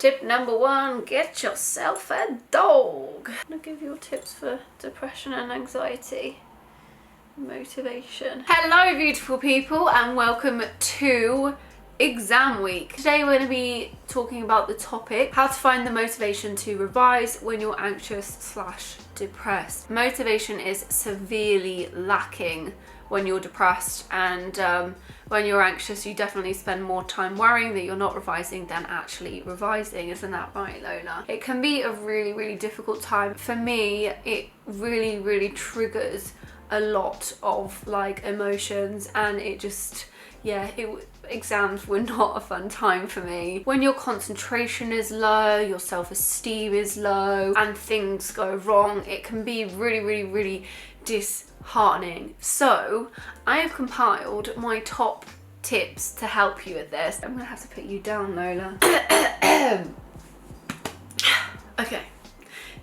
Tip number 1, get yourself a dog. I'm gonna give you tips for depression and anxiety. Motivation. Hello beautiful people and welcome to exam week. Today we're going to be talking about the topic how to find the motivation to revise when you're anxious / depressed. Motivation is severely lacking when you're depressed, and when you're anxious you definitely spend more time worrying that you're not revising than actually revising. Isn't that right, Lola? It can be a really difficult time. For me, it really triggers a lot of like emotions, and it just, yeah, exams were not a fun time for me. When your concentration is low, your self-esteem is low, and things go wrong, it can be really disheartening. So I have compiled my top tips to help you with this. I'm gonna have to put you down, Lola. Okay,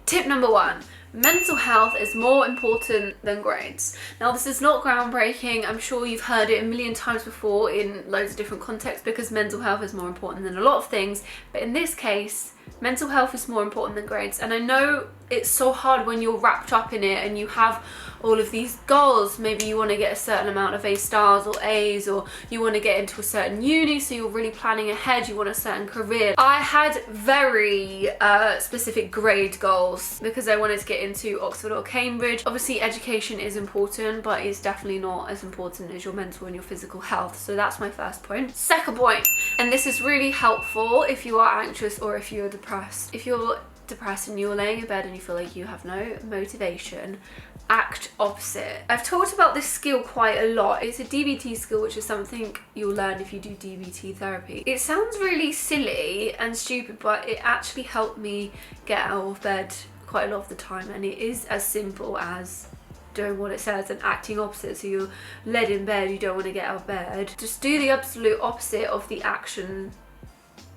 tip number 1. Mental health is more important than grades. Now this is not groundbreaking. I'm sure you've heard it a million times before in loads of different contexts, because mental health is more important than a lot of things. But in this case, mental health is more important than grades. And I know it's so hard when you're wrapped up in it and you have all of these goals. Maybe you want to get a certain amount of A stars or A's, or you want to get into a certain uni, so you're really planning ahead, you want a certain career. I had very specific grade goals because I wanted to get into Oxford or Cambridge. Obviously education is important, but it's definitely not as important as your mental and your physical health. So that's my first point. Second point, and this is really helpful if you are anxious or if you're depressed. If you're depressed and you're laying in bed and you feel like you have no motivation, act opposite. I've talked about this skill quite a lot. It's a DBT skill, which is something you'll learn if you do DBT therapy. It sounds really silly and stupid, but it actually helped me get out of bed quite a lot of the time, and it is as simple as doing what it says and acting opposite. So you're led in bed, you don't want to get out of bed, just do the absolute opposite of the action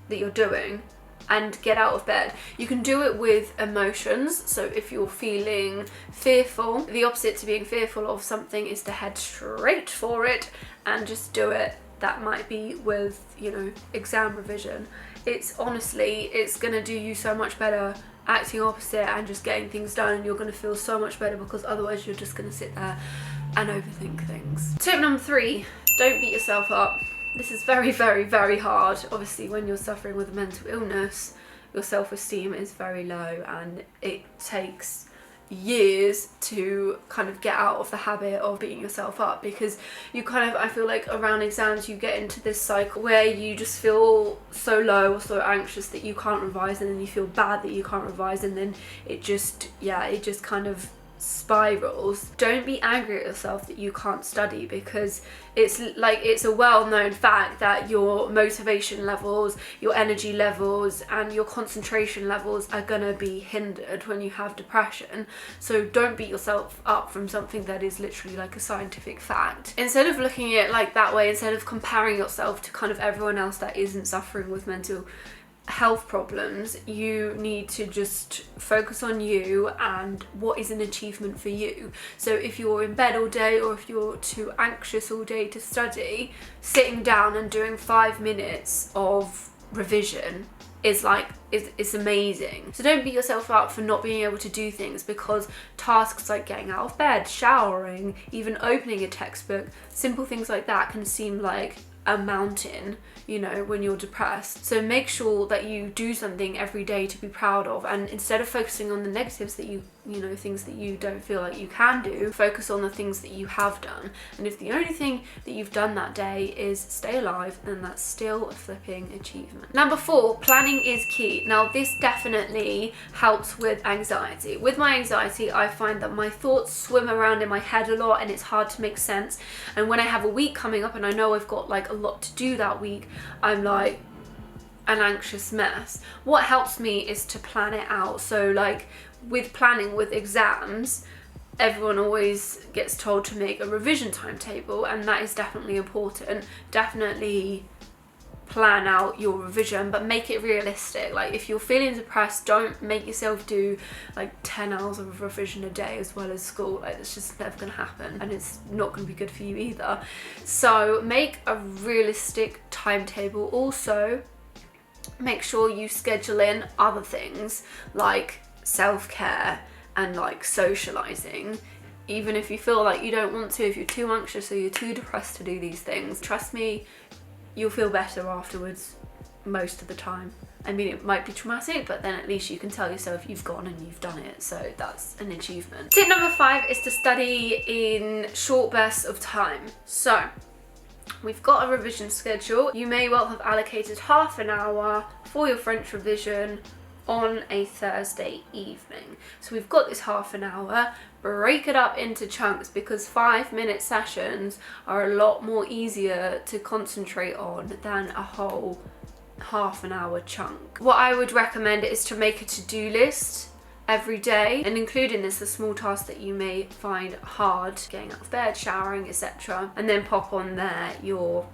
that you're doing and get out of bed. You can do it with emotions. So if you're feeling fearful, the opposite to being fearful of something is to head straight for it and just do it. That might be with, you know, exam revision. It's honestly, it's gonna do you so much better acting opposite and just getting things done, and you're gonna feel so much better, because otherwise you're just gonna sit there and overthink things. Tip number 3, don't beat yourself up. This is very hard. Obviously when you're suffering with a mental illness, your self-esteem is very low, and it takes years to kind of get out of the habit of beating yourself up, because you kind of, I feel like around exams you get into this cycle where you just feel so low or so anxious that you can't revise, and then you feel bad that you can't revise, and then it just, yeah, it just kind of spirals. Don't be angry at yourself that you can't study, because it's like, it's a well-known fact that your motivation levels, your energy levels and your concentration levels are gonna be hindered when you have depression. So don't beat yourself up from something that is literally like a scientific fact. Instead of looking at it like that way, instead of comparing yourself to kind of everyone else that isn't suffering with mental health problems, you need to just focus on you and what is an achievement for you. So if you're in bed all day, or if you're too anxious all day to study, sitting down and doing 5 minutes of revision is like, it's amazing. So don't beat yourself up for not being able to do things, because tasks like getting out of bed, showering, even opening a textbook, simple things like that can seem like a mountain, you know, when you're depressed. So make sure that you do something every day to be proud of, and instead of focusing on the negatives that you know, things that you don't feel like you can do, focus on the things that you have done. And if the only thing that you've done that day is stay alive, then that's still a flipping achievement. Number 4, planning is key. Now this definitely helps with anxiety. With my anxiety, I find that my thoughts swim around in my head a lot and it's hard to make sense. And when I have a week coming up and I know I've got like a lot to do that week, I'm like an anxious mess. What helps me is to plan it out. So like with planning with exams, everyone always gets told to make a revision timetable, and that is definitely important. Definitely plan out your revision, but make it realistic. Like if you're feeling depressed, don't make yourself do like 10 hours of revision a day as well as school. Like it's just never gonna happen, and it's not gonna be good for you either. So make a realistic timetable. Also make sure you schedule in other things like self-care and like socializing. Even if you feel like you don't want to, if you're too anxious or you're too depressed to do these things, trust me, you'll feel better afterwards most of the time. I mean, it might be traumatic, but then at least you can tell yourself you've gone and you've done it, so that's an achievement. Tip number 5 is to study in short bursts of time. So we've got a revision schedule. You may well have allocated half an hour for your French revision on a Thursday evening. So we've got this half an hour, break it up into chunks, because 5-minute sessions are a lot more easier to concentrate on than a whole half an hour chunk. What I would recommend is to make a to-do list every day and include in this the small tasks that you may find hard, getting out of bed, showering, etc., and then pop on there your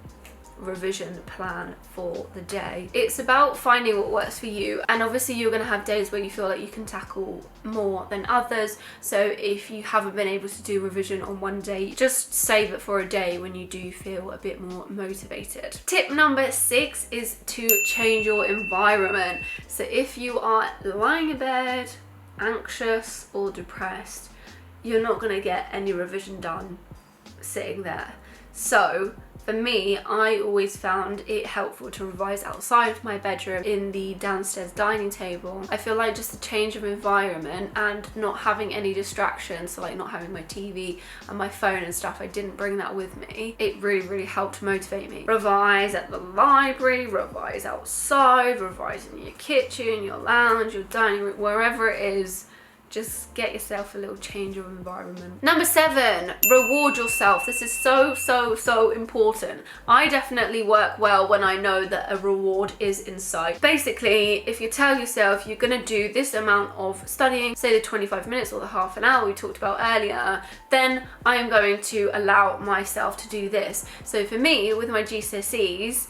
revision plan for the day. It's about finding what works for you, and obviously you're going to have days where you feel like you can tackle more than others, so if you haven't been able to do revision on one day, just save it for a day when you do feel a bit more motivated. Tip number 6 is to change your environment. So if you are lying in bed anxious or depressed, you're not going to get any revision done sitting there. So for me, I always found it helpful to revise outside of my bedroom in the downstairs dining table. I feel like just a change of environment and not having any distractions, so like not having my TV and my phone and stuff, I didn't bring that with me. It really helped motivate me. Revise at the library, revise outside, revise in your kitchen, your lounge, your dining room, wherever it is. Just get yourself a little change of environment. Number 7, reward yourself. This is so important. I definitely work well when I know that a reward is in sight. Basically, if you tell yourself you're gonna do this amount of studying, say the 25 minutes or the half an hour we talked about earlier, then I am going to allow myself to do this. So for me, with my GCSEs,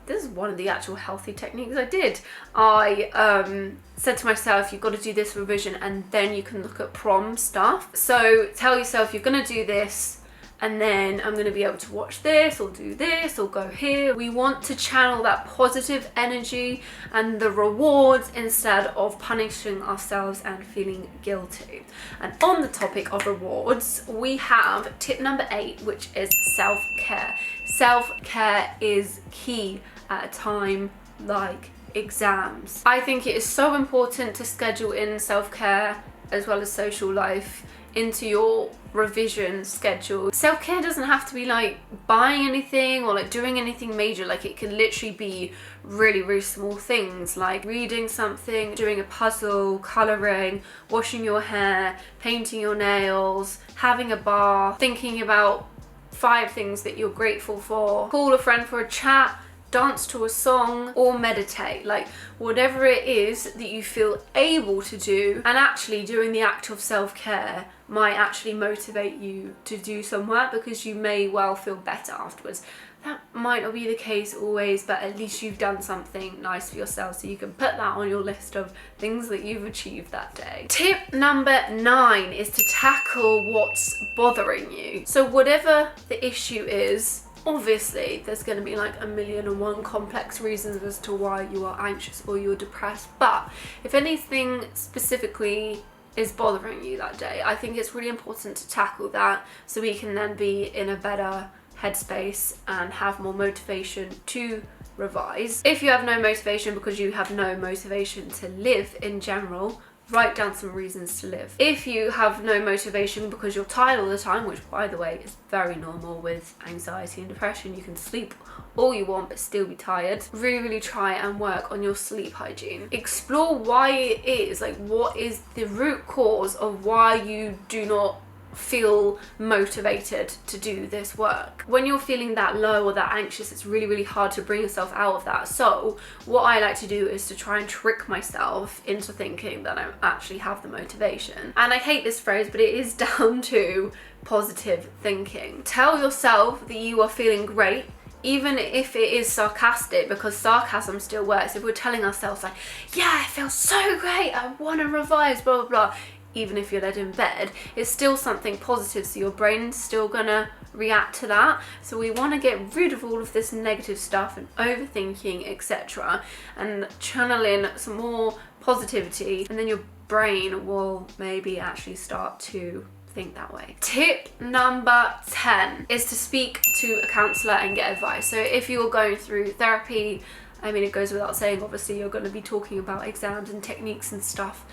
this is one of the actual healthy techniques I did. I said to myself, you've got to do this revision and then you can look at prom stuff. So tell yourself you're going to do this and then I'm going to be able to watch this or do this or go here. We want to channel that positive energy and the rewards instead of punishing ourselves and feeling guilty. And on the topic of rewards, we have tip number 8, which is self-care. Self-care is key at a time like exams. I think it is so important to schedule in self-care as well as social life into your revision schedule. Self-care doesn't have to be like buying anything or like doing anything major. Like it can literally be really small things like reading something, doing a puzzle, colouring, washing your hair, painting your nails, having a bath, thinking about 5 things that you're grateful for, call a friend for a chat, dance to a song, or meditate. Like whatever it is that you feel able to do, and actually doing the act of self-care might actually motivate you to do some work because you may well feel better afterwards. That might not be the case always, but at least you've done something nice for yourself, so you can put that on your list of things that you've achieved that day. Tip number 9 is to tackle what's bothering you. So whatever the issue is, obviously there's going to be like 1,000,001 complex reasons as to why you are anxious or you're depressed, but if anything specifically is bothering you that day, I think it's really important to tackle that so we can then be in a better headspace and have more motivation to revise. If you have no motivation because you have no motivation to live in general, write down some reasons to live. If you have no motivation because you're tired all the time, which by the way is very normal with anxiety and depression, you can sleep all you want but still be tired, really try and work on your sleep hygiene. Explore why it is, like what is the root cause of why you do not feel motivated to do this work. When you're feeling that low or that anxious, it's really hard to bring yourself out of that. So what I like to do is to try and trick myself into thinking that I actually have the motivation. And I hate this phrase, but it is down to positive thinking. Tell yourself that you are feeling great, even if it is sarcastic, because sarcasm still works. If we're telling ourselves like, yeah, I feel so great, I want to revise, blah blah blah, even if you're laid in bed, it's still something positive, so your brain's still gonna react to that. So we want to get rid of all of this negative stuff and overthinking, etc., and channel in some more positivity, and then your brain will maybe actually start to think that way. Tip number 10 is to speak to a counsellor and get advice. So if you're going through therapy, I mean, it goes without saying, obviously you're going to be talking about exams and techniques and stuff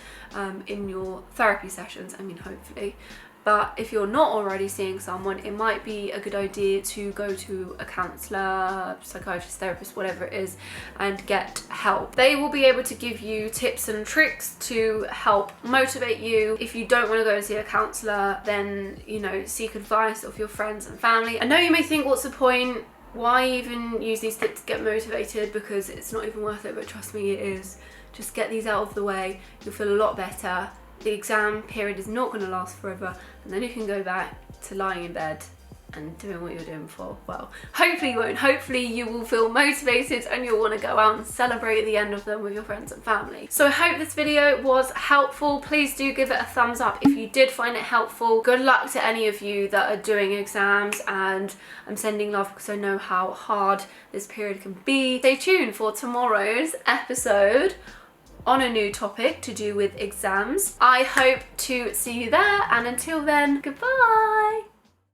in your therapy sessions, I mean, hopefully. But if you're not already seeing someone, it might be a good idea to go to a counsellor, psychiatrist, therapist, whatever it is, and get help. They will be able to give you tips and tricks to help motivate you. If you don't want to go and see a counsellor, then, you know, seek advice of your friends and family. I know you may think, what's the point? Why even use these tips to get motivated? Because it's not even worth it, but trust me, it is. Just get these out of the way. You'll feel a lot better. The exam period is not going to last forever, and then you can go back to lying in bed and doing what you're doing before. Well, hopefully you won't. Hopefully you will feel motivated and you'll want to go out and celebrate the end of them with your friends and family. So I hope this video was helpful. Please do give it a thumbs up if you did find it helpful. Good luck to any of you that are doing exams, and I'm sending love because I know how hard this period can be. Stay tuned for tomorrow's episode on a new topic to do with exams. I hope to see you there, and until then, goodbye.